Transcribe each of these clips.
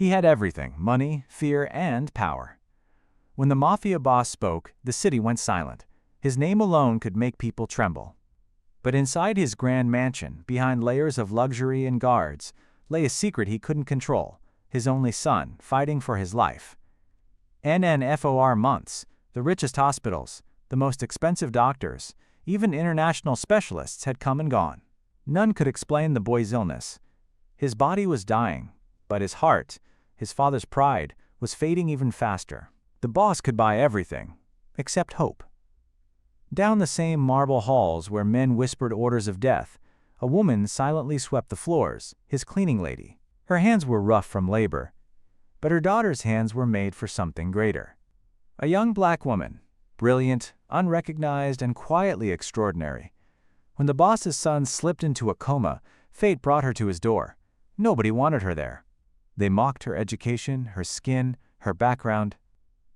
He had everything: money, fear, and power. When the mafia boss spoke, the city went silent. His name alone could make people tremble. But inside his grand mansion, behind layers of luxury and guards, lay a secret he couldn't control: his only son, fighting for his life. For months, the richest hospitals, the most expensive doctors, even international specialists had come and gone. None could explain the boy's illness. His body was dying, but his heart, his father's pride, was fading even faster. The boss could buy everything, except hope. Down the same marble halls where men whispered orders of death, a woman silently swept the floors, his cleaning lady. Her hands were rough from labor, but her daughter's hands were made for something greater. A young black woman, brilliant, unrecognized, and quietly extraordinary. When the boss's son slipped into a coma, fate brought her to his door. Nobody wanted her there. They mocked her education, her skin, her background.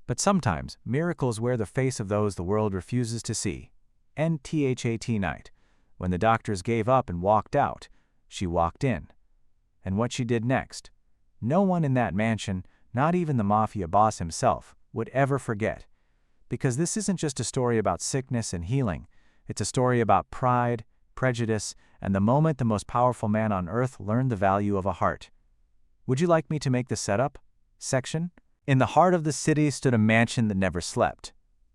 But sometimes, miracles wear the face of those the world refuses to see. That night, when the doctors gave up and walked out, she walked in. And what she did next, no one in that mansion, not even the mafia boss himself, would ever forget. Because this isn't just a story about sickness and healing. It's a story about pride, prejudice, and the moment the most powerful man on earth learned the value of a heart. Would you like me to make the setup section? In the heart of the city stood a mansion that never slept.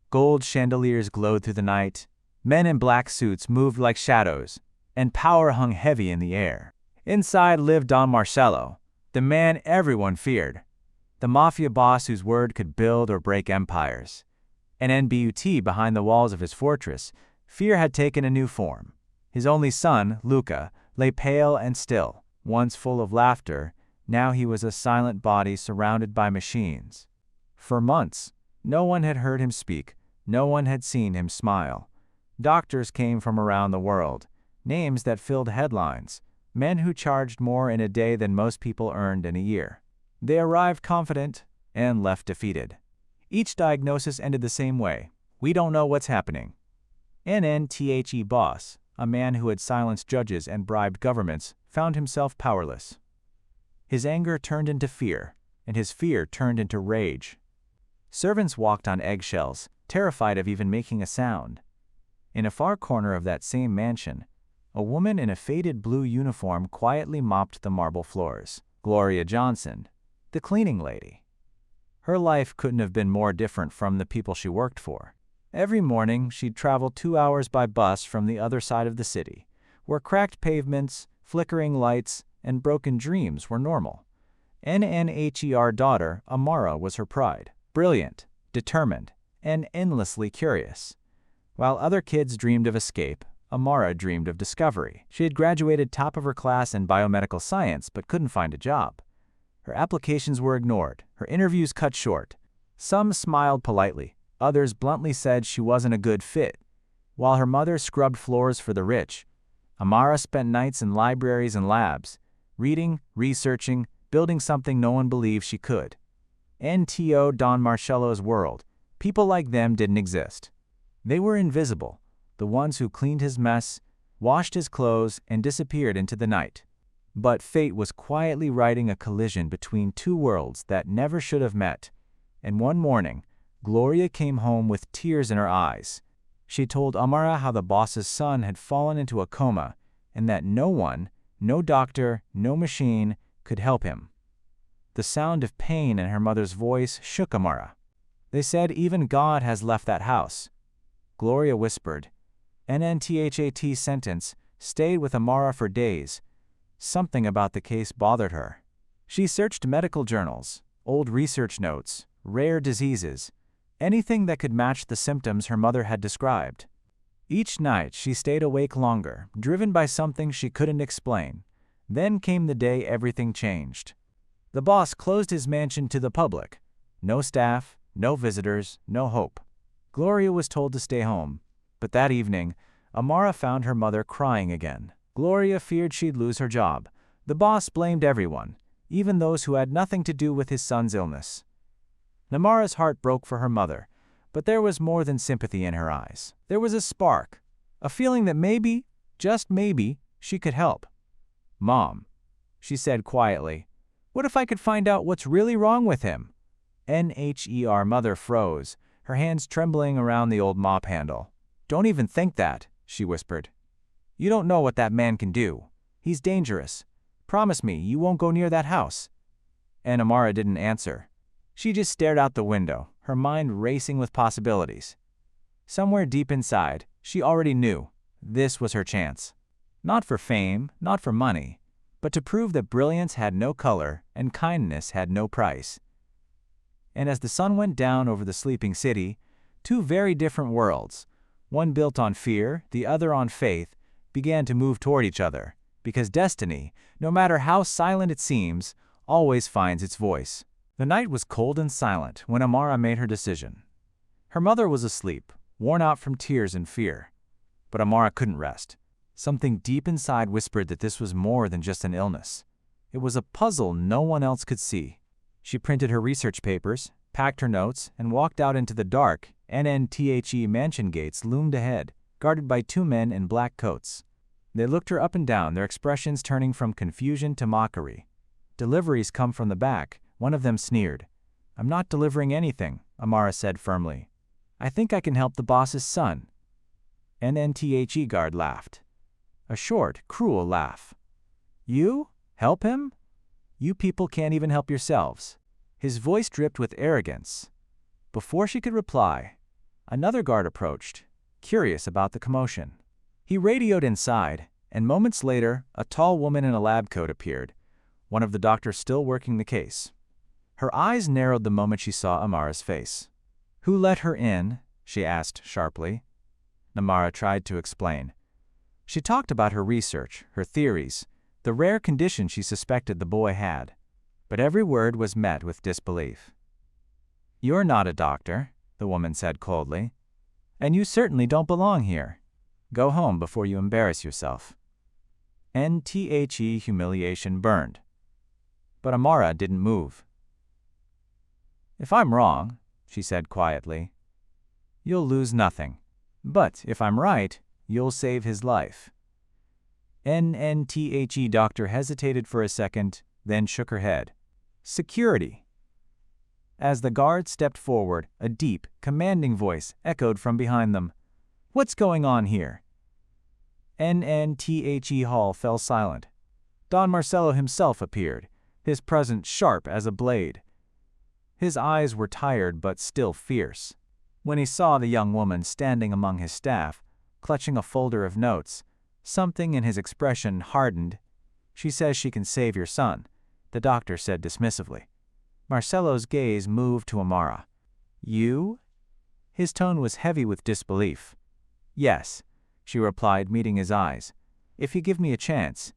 Gold chandeliers glowed through the night, men in black suits moved like shadows, and power hung heavy in the air. Inside lived Don Marcello, the man everyone feared, the mafia boss whose word could build or break empires. And behind the walls of his fortress, fear had taken a new form. His only son, Luca, lay pale and still. Once full of laughter, now he was a silent body surrounded by machines. For months, no one had heard him speak, no one had seen him smile. Doctors came from around the world, names that filled headlines, men who charged more in a day than most people earned in a year. They arrived confident and left defeated. Each diagnosis ended the same way: we don't know what's happening. Boss, a man who had silenced judges and bribed governments, found himself powerless. His anger turned into fear, and his fear turned into rage. Servants walked on eggshells, terrified of even making a sound. In a far corner of that same mansion, a woman in a faded blue uniform quietly mopped the marble floors. Gloria Johnson, the cleaning lady. Her life couldn't have been more different from the people she worked for. Every morning, she'd travel 2 hours by bus from the other side of the city, where cracked pavements, flickering lights, and broken dreams were normal. Her daughter, Amara, was her pride. Brilliant, determined, and endlessly curious. While other kids dreamed of escape, Amara dreamed of discovery. She had graduated top of her class in biomedical science but couldn't find a job. Her applications were ignored, her interviews cut short. Some smiled politely, others bluntly said she wasn't a good fit. While her mother scrubbed floors for the rich, Amara spent nights in libraries and labs, reading, researching, building something no one believed she could. Don Marcello's world, people like them didn't exist. They were invisible, the ones who cleaned his mess, washed his clothes, and disappeared into the night. But fate was quietly writing a collision between two worlds that never should have met. And one morning, Gloria came home with tears in her eyes. She told Amara how the boss's son had fallen into a coma and that no one, no doctor, no machine, could help him. The sound of pain in her mother's voice shook Amara. They said even God has left that house. Gloria whispered. That sentence stayed with Amara for days. Something about the case bothered her. She searched medical journals, old research notes, rare diseases, anything that could match the symptoms her mother had described. Each night she stayed awake longer, driven by something she couldn't explain. Then came the day everything changed. The boss closed his mansion to the public. No staff, no visitors, no hope. Gloria was told to stay home, but that evening, Amara found her mother crying again. Gloria feared she'd lose her job. The boss blamed everyone, even those who had nothing to do with his son's illness. Amara's heart broke for her mother, but there was more than sympathy in her eyes. There was a spark, a feeling that maybe, just maybe, she could help. "Mom," she said quietly, What if I could find out what's really wrong with him? Her mother froze, her hands trembling around the old mop handle. Don't even think that, she whispered. You don't know what that man can do. He's dangerous. Promise me you won't go near that house. And Amara didn't answer. She just stared out the window, her mind racing with possibilities. Somewhere deep inside, she already knew this was her chance. Not for fame, not for money, but to prove that brilliance had no color and kindness had no price. And as the sun went down over the sleeping city, two very different worlds, one built on fear, the other on faith, began to move toward each other, because destiny, no matter how silent it seems, always finds its voice. The night was cold and silent when Amara made her decision. Her mother was asleep, worn out from tears and fear. But Amara couldn't rest. Something deep inside whispered that this was more than just an illness. It was a puzzle no one else could see. She printed her research papers, packed her notes, and walked out into the dark. NNTHE mansion gates loomed ahead, guarded by two men in black coats. They looked her up and down, their expressions turning from confusion to mockery. Deliveries come from the back, one of them sneered. I'm not delivering anything, Amara said firmly. I think I can help the boss's son. NNTHE guard laughed. A short, cruel laugh. You? Help him? You people can't even help yourselves. His voice dripped with arrogance. Before she could reply, another guard approached, curious about the commotion. He radioed inside, and moments later, a tall woman in a lab coat appeared, one of the doctors still working the case. Her eyes narrowed the moment she saw Amara's face. Who let her in? She asked sharply. Amara tried to explain. She talked about her research, her theories, the rare condition she suspected the boy had. But every word was met with disbelief. You're not a doctor, the woman said coldly. And you certainly don't belong here. Go home before you embarrass yourself. NTHE humiliation burned. But Amara didn't move. If I'm wrong, she said quietly, you'll lose nothing. But if I'm right, you'll save his life. NNTHE doctor hesitated for a second, then shook her head. Security. As the guard stepped forward, a deep, commanding voice echoed from behind them. What's going on here? NNTHE hall fell silent. Don Marcello himself appeared, his presence sharp as a blade. His eyes were tired but still fierce. When he saw the young woman standing among his staff, clutching a folder of notes, something in his expression hardened. She says she can save your son, the doctor said dismissively. Marcello's gaze moved to Amara. You? His tone was heavy with disbelief. Yes, she replied, meeting his eyes. If you give me a chance.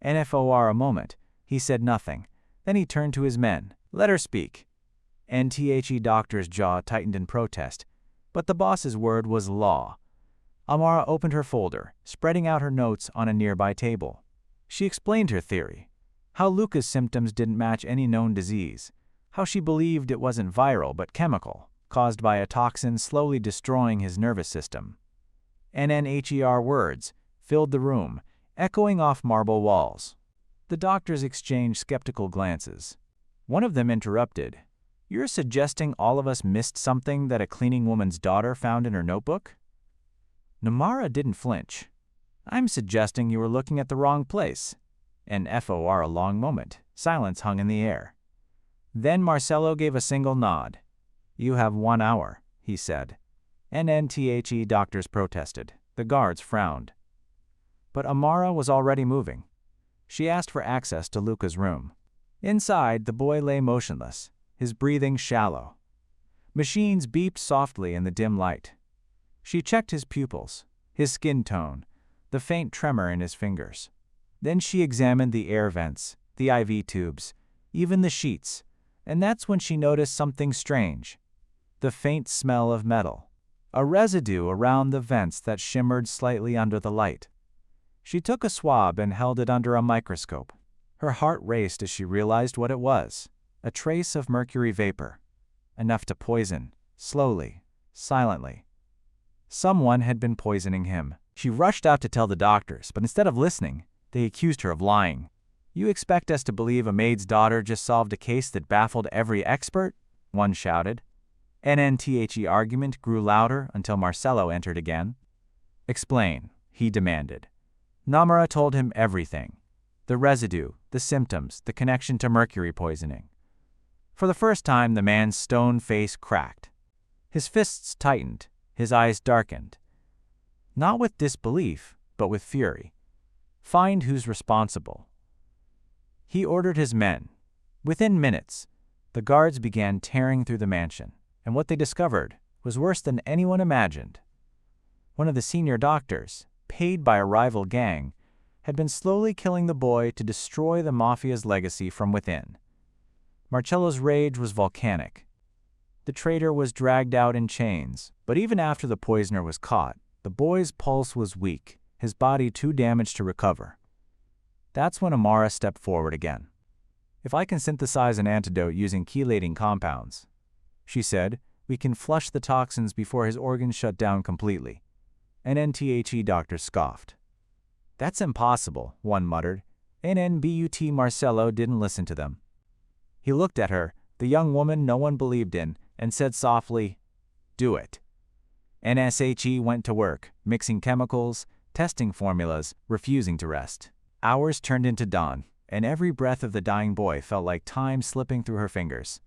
NFOR a moment, he said nothing. Then he turned to his men. Let her speak. NTHE doctor's jaw tightened in protest, but the boss's word was law. Amara opened her folder, spreading out her notes on a nearby table. She explained her theory, how Luca's symptoms didn't match any known disease, how she believed it wasn't viral but chemical, caused by a toxin slowly destroying his nervous system. NNHER words filled the room, echoing off marble walls. The doctors exchanged skeptical glances. One of them interrupted. You're suggesting all of us missed something that a cleaning woman's daughter found in her notebook? Amara didn't flinch. I'm suggesting you were looking at the wrong place. NFOR a long moment. Silence hung in the air. Then Marcello gave a single nod. You have 1 hour, he said. NNTHE doctors protested. The guards frowned. But Amara was already moving. She asked for access to Luca's room. Inside, the boy lay motionless, his breathing shallow. Machines beeped softly in the dim light. She checked his pupils, his skin tone, the faint tremor in his fingers. Then she examined the air vents, the IV tubes, even the sheets, and that's when she noticed something strange. The faint smell of metal, a residue around the vents that shimmered slightly under the light. She took a swab and held it under a microscope. Her heart raced as she realized what it was, a trace of mercury vapor, enough to poison, slowly, silently. Someone had been poisoning him. She rushed out to tell the doctors, but instead of listening, they accused her of lying. "You expect us to believe a maid's daughter just solved a case that baffled every expert?" one shouted. The argument grew louder until Marcello entered again. "Explain," he demanded. Namara told him everything. The residue, the symptoms, the connection to mercury poisoning. For the first time, the man's stone face cracked. His fists tightened, his eyes darkened. Not with disbelief, but with fury. Find who's responsible. He ordered his men. Within minutes, the guards began tearing through the mansion, and what they discovered was worse than anyone imagined. One of the senior doctors, paid by a rival gang, had been slowly killing the boy to destroy the mafia's legacy from within. Marcello's rage was volcanic. The traitor was dragged out in chains, but even after the poisoner was caught, the boy's pulse was weak, his body too damaged to recover. That's when Amara stepped forward again. "If I can synthesize an antidote using chelating compounds," she said, "we can flush the toxins before his organs shut down completely." An NTHE doctor scoffed. "That's impossible," one muttered. NNBUT Marcello didn't listen to them. He looked at her, the young woman no one believed in, and said softly, "Do it." NSHE went to work, mixing chemicals, testing formulas, refusing to rest. Hours turned into dawn, and every breath of the dying boy felt like time slipping through her fingers.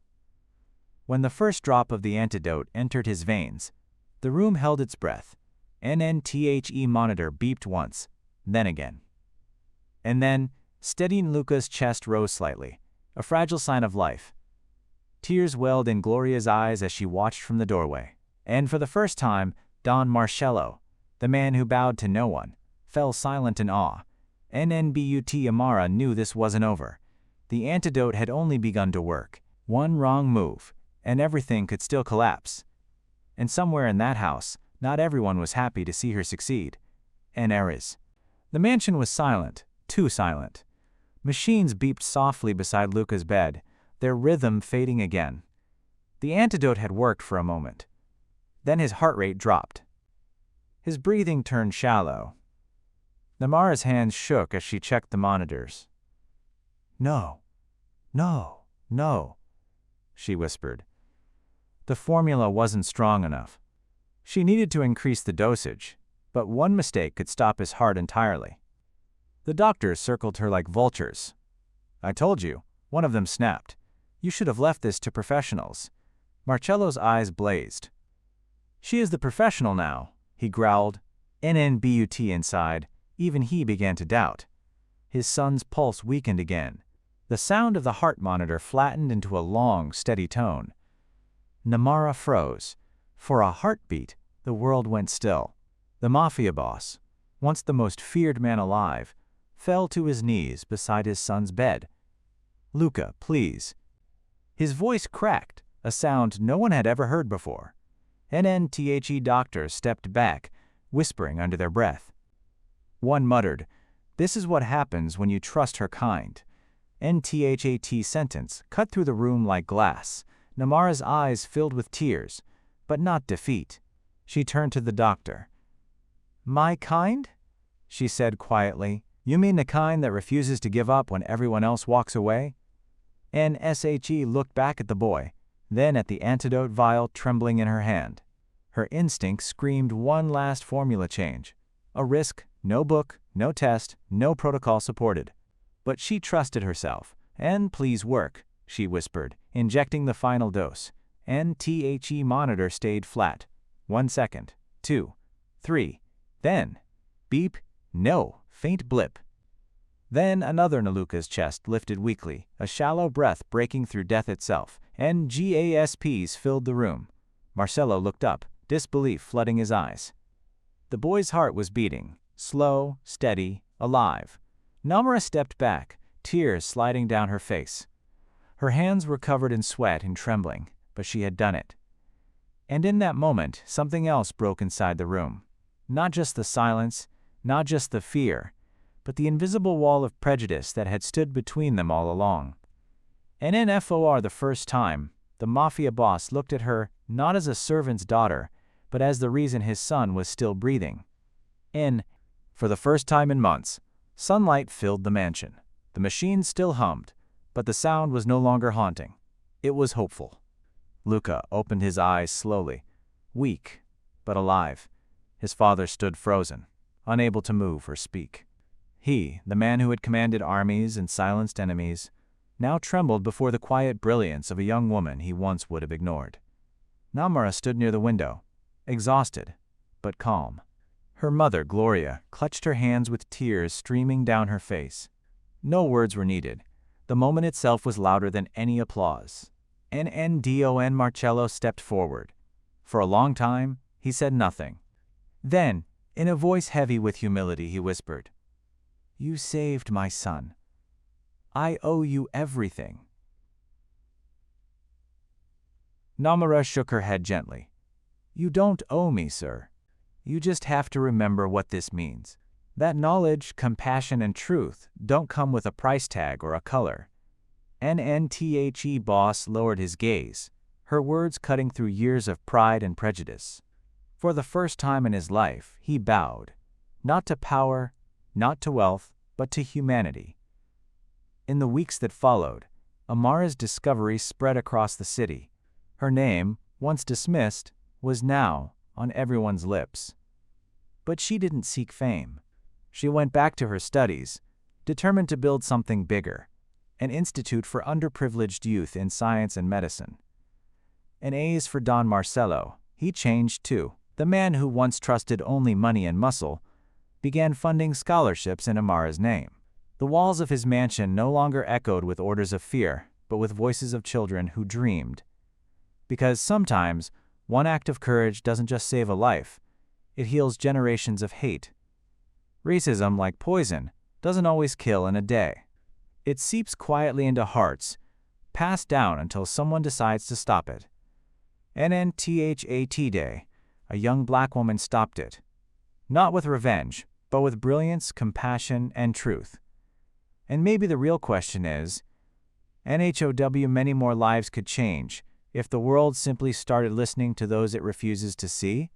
When the first drop of the antidote entered his veins, the room held its breath. NNTHE monitor beeped once, then again. And then, steadying Luca's chest rose slightly, a fragile sign of life. Tears welled in Gloria's eyes as she watched from the doorway. And for the first time, Don Marcello, the man who bowed to no one, fell silent in awe. NNBUT Amara knew this wasn't over. The antidote had only begun to work. One wrong move, and everything could still collapse. And somewhere in that house, not everyone was happy to see her succeed. And Ares. The mansion was silent, too silent. Machines beeped softly beside Luca's bed, their rhythm fading again. The antidote had worked for a moment. Then his heart rate dropped. His breathing turned shallow. Namara's hands shook as she checked the monitors. "No, no, no," she whispered. The formula wasn't strong enough. She needed to increase the dosage, but one mistake could stop his heart entirely. The doctors circled her like vultures. "I told you," one of them snapped. "You should have left this to professionals." Marcello's eyes blazed. "She is the professional now," he growled. NNBUT inside, even he began to doubt. His son's pulse weakened again. The sound of the heart monitor flattened into a long, steady tone. Namara froze. For a heartbeat, the world went still. The mafia boss, once the most feared man alive, fell to his knees beside his son's bed. "Luca, please." His voice cracked, a sound no one had ever heard before. NNTHE doctors stepped back, whispering under their breath. One muttered, "This is what happens when you trust her kind." NTHAT sentence cut through the room like glass. Namara's eyes filled with tears, but not defeat. She turned to the doctor. "My kind?" she said quietly. "You mean the kind that refuses to give up when everyone else walks away?" NSHE looked back at the boy, then at the antidote vial trembling in her hand. Her instinct screamed one last formula change. A risk, no book, no test, no protocol supported. But she trusted herself. "And please work," she whispered, injecting the final dose. NTHE monitor stayed flat. 1 second, 2, 3, then beep, no, faint blip. Then another Naluka's chest lifted weakly, a shallow breath breaking through death itself, and GASPs filled the room. Marcello looked up, disbelief flooding his eyes. The boy's heart was beating, slow, steady, alive. Namara stepped back, tears sliding down her face. Her hands were covered in sweat and trembling, but she had done it. And in that moment, something else broke inside the room. Not just the silence, not just the fear, but the invisible wall of prejudice that had stood between them all along. And in FOR the first time, the mafia boss looked at her not as a servant's daughter, but as the reason his son was still breathing. For the first time in months, sunlight filled the mansion. The machine still hummed, but the sound was no longer haunting. It was hopeful. Luca opened his eyes slowly, weak, but alive. His father stood frozen, unable to move or speak. He, the man who had commanded armies and silenced enemies, now trembled before the quiet brilliance of a young woman he once would have ignored. Namara stood near the window, exhausted, but calm. Her mother, Gloria, clutched her hands with tears streaming down her face. No words were needed. The moment itself was louder than any applause. Don Marcello stepped forward. For a long time, he said nothing. Then, in a voice heavy with humility, he whispered, "You saved my son. I owe you everything." Namara shook her head gently. "You don't owe me, sir. You just have to remember what this means. That knowledge, compassion, and truth don't come with a price tag or a color." NNTHE boss lowered his gaze, her words cutting through years of pride and prejudice. For the first time in his life, he bowed, not to power, not to wealth, but to humanity. In the weeks that followed, Amara's discovery spread across the city. Her name, once dismissed, was now on everyone's lips. But she didn't seek fame. She went back to her studies, determined to build something bigger, an institute for underprivileged youth in science and medicine. An A's for Don Marcello. He changed too. The man who once trusted only money and muscle began funding scholarships in Amara's name. The walls of his mansion no longer echoed with orders of fear, but with voices of children who dreamed. Because sometimes, one act of courage doesn't just save a life, it heals generations of hate. Racism, like poison, doesn't always kill in a day. It seeps quietly into hearts, passed down until someone decides to stop it. NNTHAT Day, a young black woman stopped it. Not with revenge, but with brilliance, compassion, and truth. And maybe the real question is, NHOW, many more lives could change if the world simply started listening to those it refuses to see.